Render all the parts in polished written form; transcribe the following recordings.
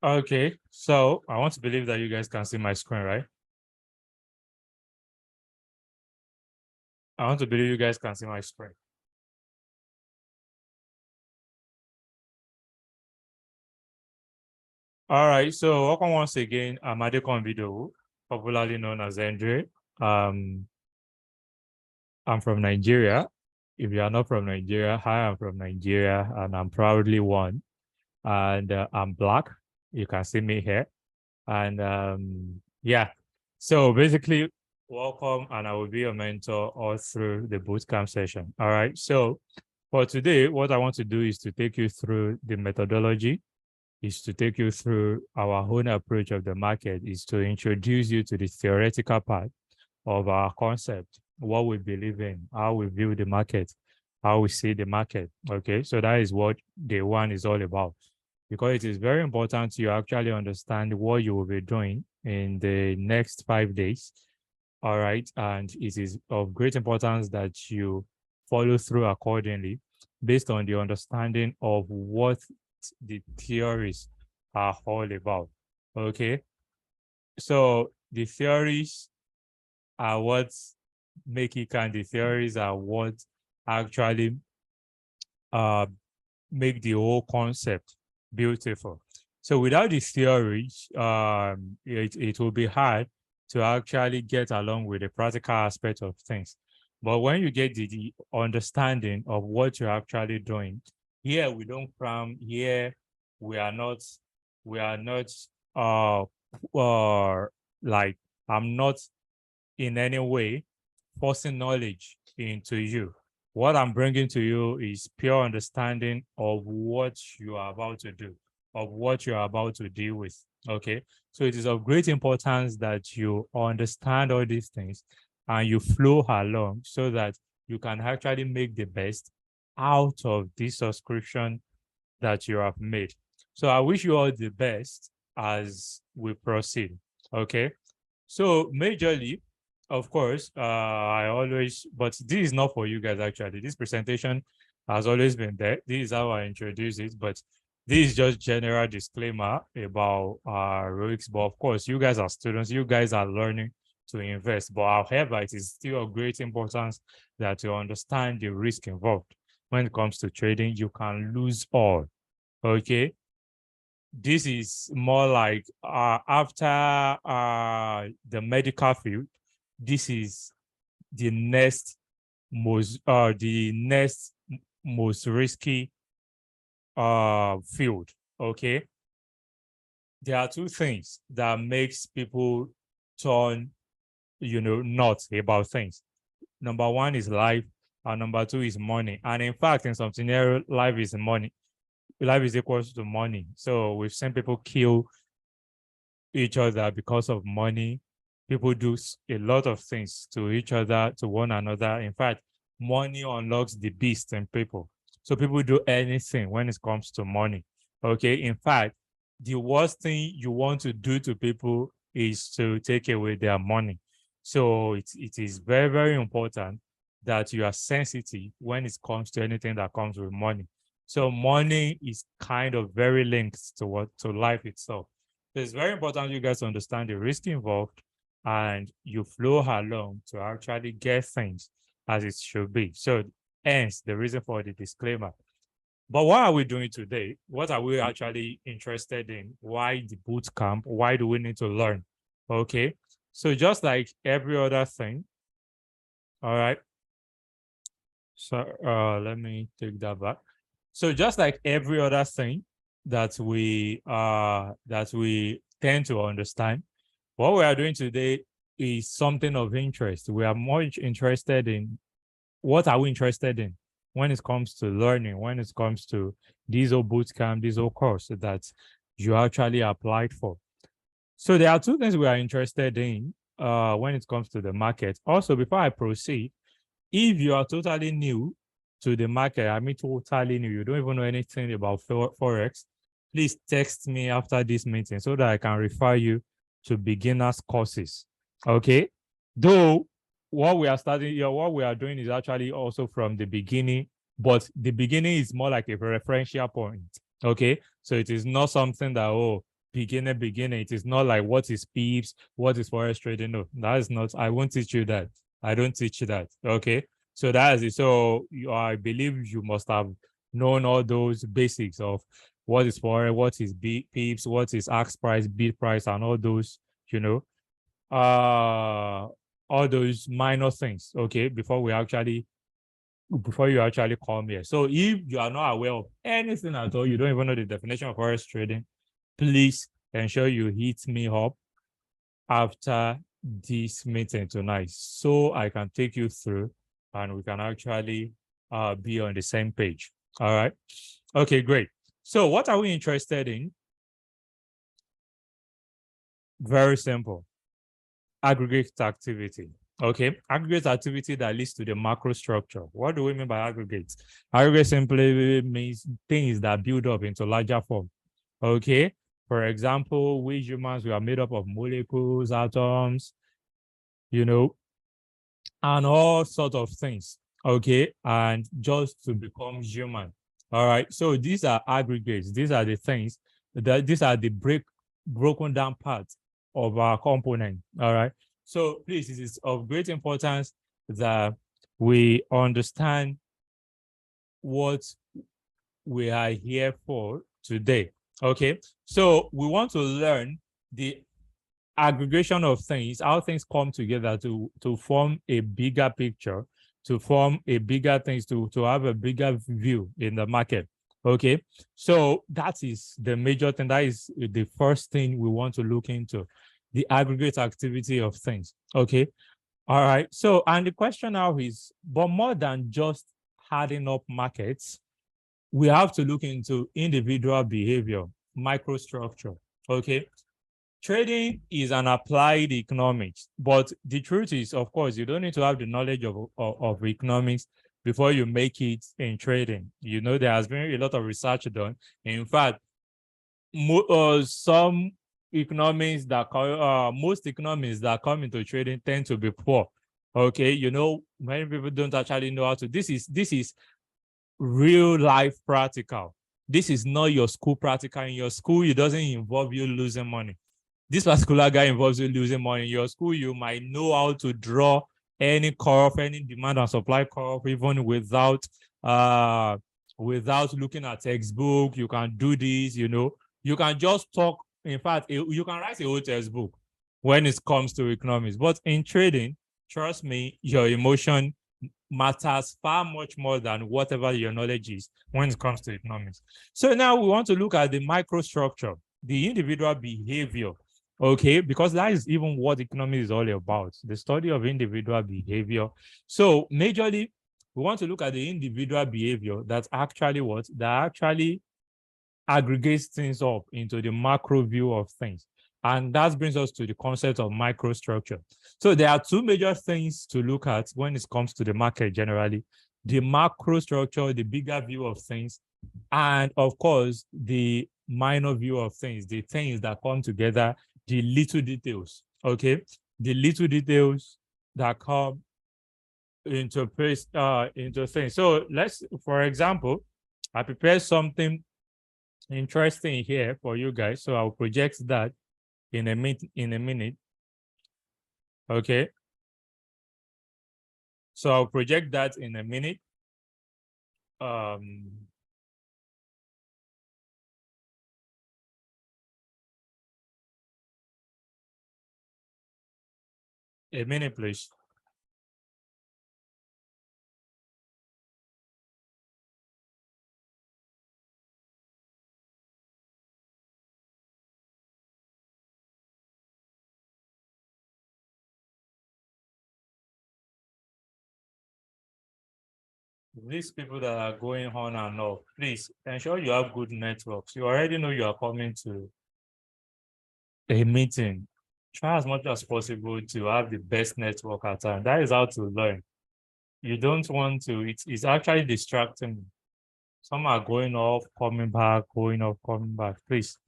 Okay, so I want to believe that you guys can see my screen, right? I want to believe you guys can see my screen. All right, so welcome once again. I'm Adekon Video, popularly known as Andre. I'm from Nigeria. If you are not from Nigeria, hi, I'm from Nigeria, and I'm proudly one. And I'm Black. You can see me here. And yeah, so basically, welcome, and I will be your mentor all through the bootcamp session. All right, so for today, what I want to do is to take you through the methodology, is to take you through our own approach of the market, is to introduce you to the theoretical part of our concept, what we believe in, how we view the market, how we see the market. Okay, so that is what day one is all about, because it is very important you actually understand what you will be doing in the next 5 days. All right, and it is of great importance that you follow through accordingly based on the understanding of what the theories are all about. Okay, so the theories are what make it, and the theories are what actually make the whole concept beautiful. So without the theories, it will be hard to actually get along with the practical aspect of things. But when you get the understanding of what you're actually doing, here we don't cram, here we are not uh like, I'm not in any way forcing knowledge into you. What I'm bringing to you is pure understanding of what you are about to do, of what you are about to deal with. Okay. So it is of great importance that you understand all these things and you flow along so that you can actually make the best out of this subscription that you have made. So I wish you all the best as we proceed. Okay. So majorly, of course, I always, but this is not for you guys actually. This presentation has always been there. This is how I introduce it, but this is just general disclaimer about ROICs. But of course, you guys are students, you guys are learning to invest. But however, it is still of great importance that you understand the risk involved. When it comes to trading, you can lose all. Okay. This is more like after the medical field, this is the next most risky field. Okay, there are two things that makes people turn nuts about things. Number one is life, and number two is money. And in fact, in some scenario, life is money. Life is equals to money. So we've seen people kill each other because of money. People do a lot of things to each other, to one another. In fact, money unlocks the beast in people. So people do anything when it comes to money. Okay. In fact, the worst thing you want to do to people is to take away their money. So it is very, very important that you are sensitive when it comes to anything that comes with money. So money is kind of very linked to life itself. So it's very important you guys understand the risk involved and you flow along to actually get things as it should be. So hence the reason for the disclaimer. But what are we doing today? What are we actually interested in? Why the boot camp? Why do we need to learn? Okay. So just like every other thing, all right. So let me take that back. So just like every other thing that we tend to understand, what we are doing today is something of interest. We are more interested in what are we interested in when it comes to learning, when it comes to this old bootcamp, this old course that you actually applied for. So there are two things we are interested in when it comes to the market. Also, before I proceed, if you are totally new to the market, I mean totally new, you don't even know anything about Forex, please text me after this meeting so that I can refer you to beginners courses. Okay. Though what we are starting here, what we are doing is actually also from the beginning, but the beginning is more like a referential point. Okay. So it is not something that, oh, beginning. It is not like what is pips, what is forex trading. No, that is not. I won't teach you that. I don't teach you that. Okay. So that is it. So I believe you must have known all those basics of what is forex, what is pips, what is ask price, bid price, and all those, you know, all those minor things. Okay, before you actually come here. So if you are not aware of anything at all, you don't even know the definition of forex trading, please ensure you hit me up after this meeting tonight so I can take you through and we can actually be on the same page. All right. Okay, great. So what are we interested in? Very simple. Aggregate activity. Okay, aggregate activity that leads to the macro structure. What do we mean by aggregates? Aggregate simply means things that build up into larger form. Okay, for example, we humans, we are made up of molecules, atoms, you know, and all sorts of things. Okay, and just to become human. All right, so these are aggregates. These are the things that these are the broken down parts of our component. All right. So please, it is of great importance that we understand what we are here for today. Okay. So we want to learn the aggregation of things, how things come together to form a bigger picture, to form a bigger things, to have a bigger view in the market. Okay. So that is the major thing. That is the first thing we want to look into, the aggregate activity of things. Okay. All right. So, and the question now is, but more than just adding up markets, we have to look into individual behavior, microstructure. Okay. Trading is an applied economics, but the truth is, of course, you don't need to have the knowledge of economics before you make it in trading. You know, there has been a lot of research done. In fact, some economics that most economists that come into trading tend to be poor. Okay, you know, many people don't actually know how to. This is real life practical. This is not your school practical. In your school, it doesn't involve you losing money. This particular guy involves you losing money. In your school, you might know how to draw any curve, any demand and supply curve, even without looking at textbook. You can do this, you know. You can just talk. In fact, you can write a whole textbook when it comes to economics. But in trading, trust me, your emotion matters far much more than whatever your knowledge is when it comes to economics. So now we want to look at the microstructure, the individual behavior. Okay, because that is even what economics is all about, the study of individual behavior. So majorly, we want to look at the individual behavior that's actually that actually aggregates things up into the macro view of things. And that brings us to the concept of microstructure. So there are two major things to look at when it comes to the market generally: the macro structure, the bigger view of things, and of course, the minor view of things, the things that come together, the little details, okay? The little details that come into place, into things. So for example, I prepared something interesting here for you guys. So I'll project that in a minute. Okay. So I'll project that in a minute. A minute, please. These people that are going on and off, please ensure you have good networks. You already know you are coming to a meeting. Try as much as possible to have the best network at time. That is how to learn. You don't want to, it's actually distracting. Some are going off, coming back, going off, coming back. Please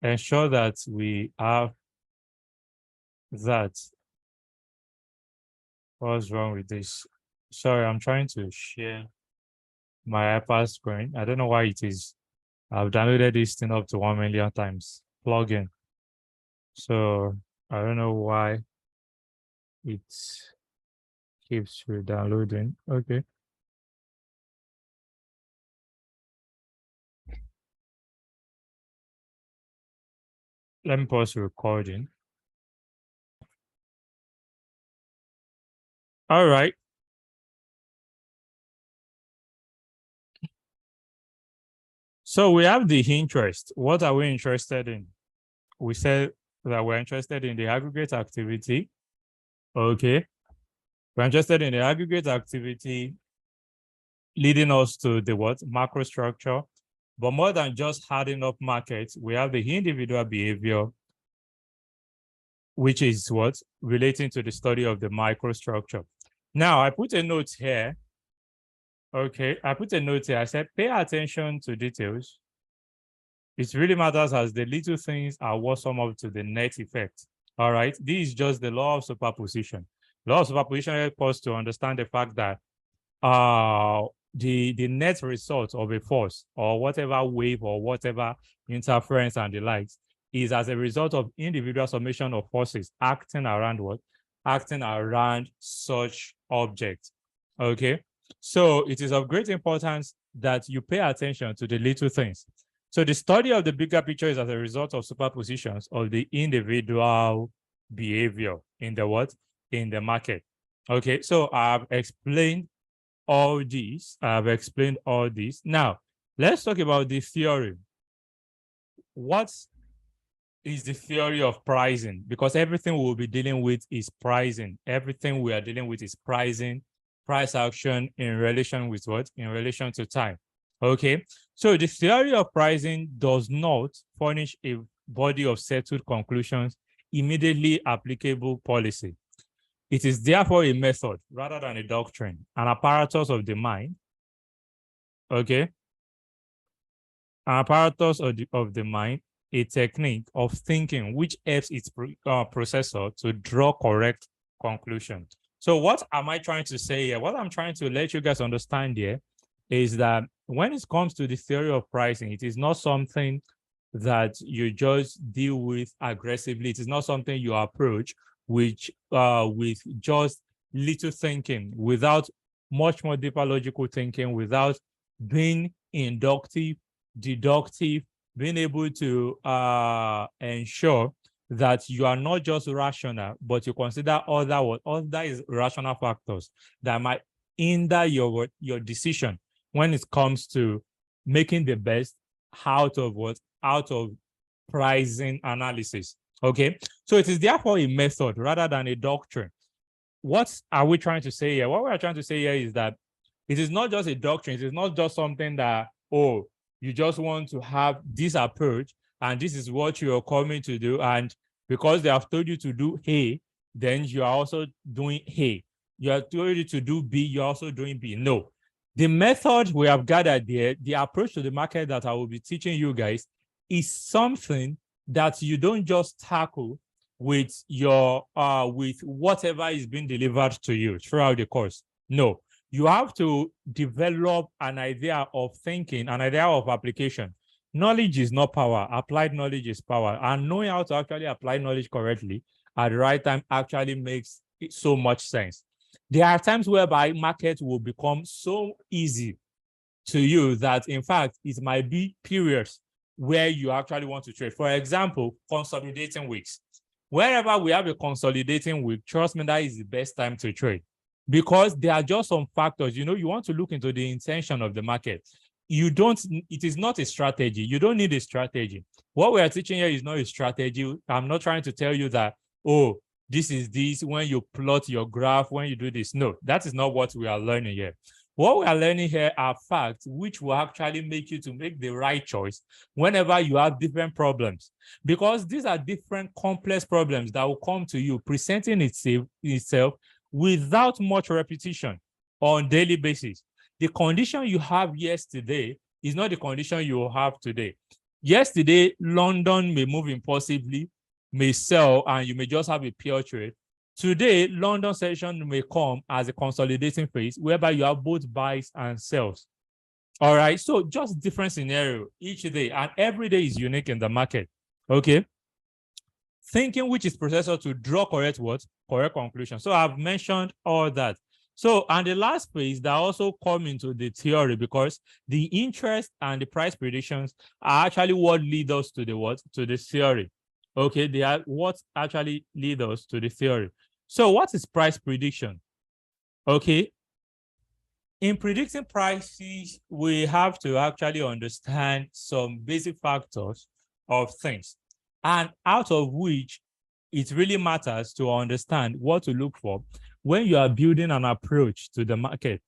ensure that we have that. What's wrong with this? Sorry, I'm trying to share my iPad screen. I don't know why it is. I've downloaded this thing up to 1 million times. plugin. So I don't know why it keeps re-downloading. Okay. Let me pause the recording. All right. So we have the interest. What are we interested in? We said that we're interested in the aggregate activity. Okay. We're interested in the aggregate activity leading us to the what? Macro structure. But more than just adding up markets, we have the individual behavior, which is what? Relating to the study of the microstructure. Now, I put a note here. Okay, I put a note here. I said, pay attention to details. It really matters as the little things are what sum up to the net effect. All right, this is just the law of superposition. Law of superposition helps us to understand the fact that the net result of a force or whatever wave or whatever interference and the likes is as a result of individual summation of forces acting around what? Acting around such object. Okay, so it is of great importance that you pay attention to the little things. So the study of the bigger picture is as a result of superpositions of the individual behavior in the what? In the market. Okay, so I've explained all these. I've explained all these. Now, let's talk about the theory. What is the theory of pricing? Because everything we'll be dealing with is pricing. Everything we are dealing with is pricing, price action in relation with what? In relation to time. Okay, so the theory of pricing does not furnish a body of settled conclusions, immediately applicable policy. It is therefore a method rather than a doctrine, an apparatus of the mind. Okay, an apparatus of the mind, a technique of thinking which helps its processor to draw correct conclusions. So what am I trying to say here? What I'm trying to let you guys understand here is that when it comes to the theory of pricing, it is not something that you just deal with aggressively. It is not something you approach with just little thinking, without much more deeper logical thinking, without being inductive, deductive, being able to ensure that you are not just rational, but you consider other is rational factors that might hinder your decision when it comes to making the best out of what? Out of pricing analysis. Okay, so it is therefore a method rather than a doctrine. What are we trying to say here? What we are trying to say here is that it is not just a doctrine. It is not just something that, oh, you just want to have this approach and this is what you are coming to do. And because they have told you to do A, then you are also doing A. You are told you to do B, you're also doing B. No. The method we have gathered there, the approach to the market that I will be teaching you guys, is something that you don't just tackle with your with whatever is being delivered to you throughout the course. No, you have to develop an idea of thinking, an idea of application. Knowledge is not power. Applied knowledge is power. And knowing how to actually apply knowledge correctly at the right time actually makes it so much sense. There are times whereby markets will become so easy to you that, in fact, it might be periods where you actually want to trade. For example, consolidating weeks. Wherever we have a consolidating week, trust me, that is the best time to trade, because there are just some factors. You know, you want to look into the intention of the market. You don't, it is not a strategy. You don't need a strategy. What we are teaching here is not a strategy. I'm not trying to tell you that, oh, this is this when you plot your graph, when you do this. No, that is not what we are learning here. What we are learning here are facts which will actually make you to make the right choice whenever you have different problems, because these are different complex problems that will come to you presenting itself without much repetition on daily basis. The condition you have yesterday is not the condition you will have today. Yesterday, London may move impulsively, may sell, and you may just have a pure trade. Today, London session may come as a consolidating phase whereby you have both buys and sells. All right, so just different scenario each day, and every day is unique in the market. Okay. Thinking, which is processor to draw correct what? Correct conclusion. So I've mentioned all that. So, and the last phase that also come into the theory, because the interest and the price predictions are actually what lead us to the what? To the theory. Okay, they are what actually lead us to the theory. So what is price prediction? Okay. In predicting prices, we have to actually understand some basic factors of things, and out of which it really matters to understand what to look for when you are building an approach to the market,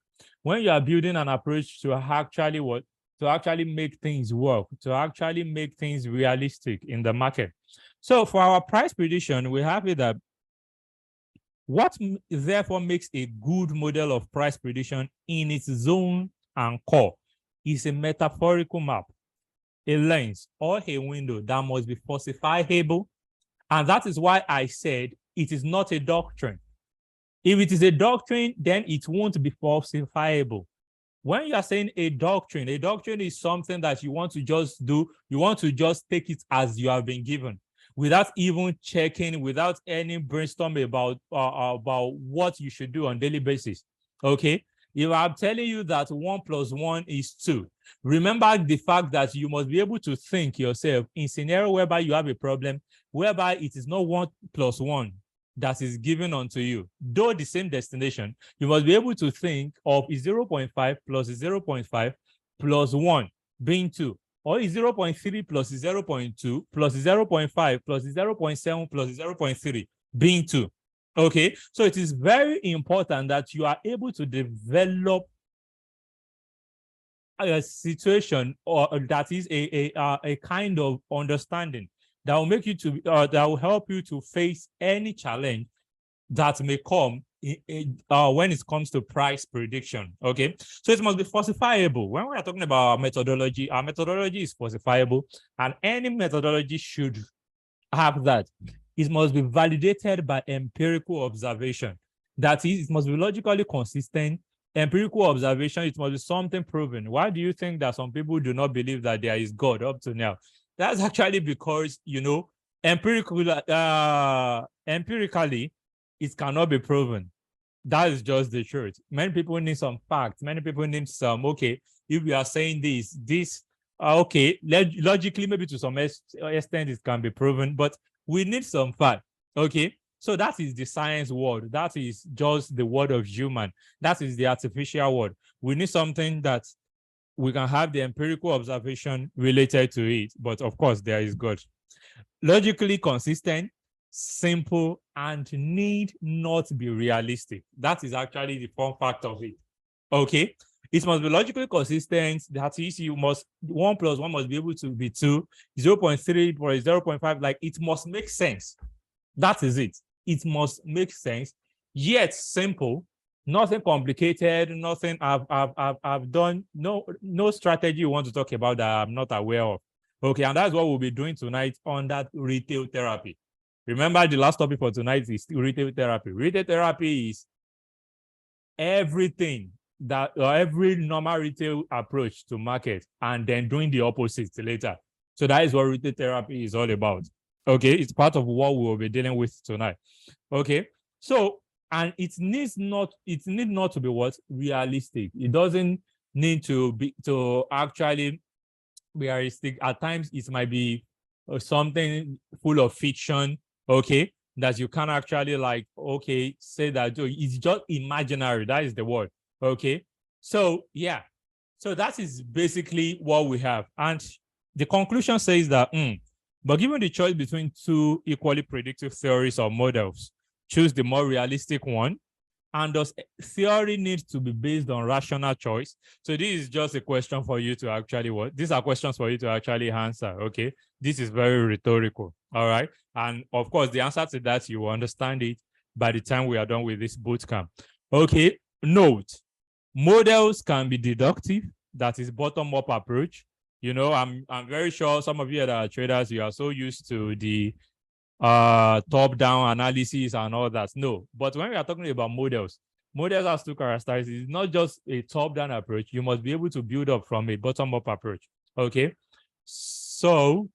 when you are building an approach to actually what? To actually make things work, to actually make things realistic in the market. So for our price prediction, we have it that what therefore makes a good model of price prediction in its zone and core is a metaphorical map, a lens, or a window that must be falsifiable. And that is why I said it is not a doctrine. If it is a doctrine, then it won't be falsifiable. When you are saying a doctrine is something that you want to just do, you want to just take it as you have been given, without even checking, without any brainstorm about what you should do on a daily basis. Okay. If I'm telling you that 1 + 1 is 2, remember the fact that you must be able to think yourself in scenario whereby you have a problem, whereby it is not 1 + 1 that is given unto you, though the same destination, you must be able to think of 0.5 plus 0.5 plus 1 being 2, or 0.3 plus 0.2 plus 0.5 plus 0.7 plus 0.3 being 2. Okay, so it is very important that you are able to develop a situation, or that is a kind of understanding that will make you to that will help you to face any challenge that may come when it comes to price prediction. Okay, so it must be falsifiable. When we are talking about our methodology is falsifiable, and any methodology should have that. It must be validated by empirical observation. That is, it must be logically consistent. Empirical observation, it must be something proven. Why do you think that some people do not believe that there is God up to now? That's actually because, empirically, it cannot be proven. That is just the truth. Many people need some facts. Many people need some, okay, if we are saying this, okay, logically, maybe to some extent it can be proven, but we need some fact. Okay, so that is the science word. That is just the word of human. That is the artificial word. We need something that we can have the empirical observation related to it, but of course there is God. Logically consistent, simple, and need not be realistic. That is actually the fun fact of it. Okay, it must be logically consistent. That is, you must 1 + 1 must be able to be 2, 0.3 or 0.5. Like, it must make sense. That is it. It must make sense, yet simple, nothing complicated, nothing I've done, no strategy you want to talk about that I'm not aware of. Okay, and that's what we'll be doing tonight on that retail therapy. Remember, the last topic for tonight is retail therapy. Retail therapy is everything that every normal retail approach to market, and then doing the opposite later. So that is what retail therapy is all about. Okay, it's part of what we will be dealing with tonight. Okay, so, and it need not to be what? Realistic. It doesn't need to be to actually be realistic. At times it might be something full of fiction, okay, that you can actually, like, okay, say that it's just imaginary. That is the word. Okay, so yeah, so that is basically what we have. And the conclusion says that but given the choice between two equally predictive theories or models, choose the more realistic one. And does theory need to be based on rational choice? So this is just a question for you to actually these are questions for you to actually answer. Okay, this is very rhetorical. All right, and of course the answer to that, you will understand it by the time we are done with this boot camp. Okay, note, models can be deductive. That is bottom-up approach. I'm very sure some of you that are traders, you are so used to the top-down analysis and all that. No, but when we are talking about models has two characteristics. It's not just a top-down approach. You must be able to build up from a bottom-up approach. Okay, so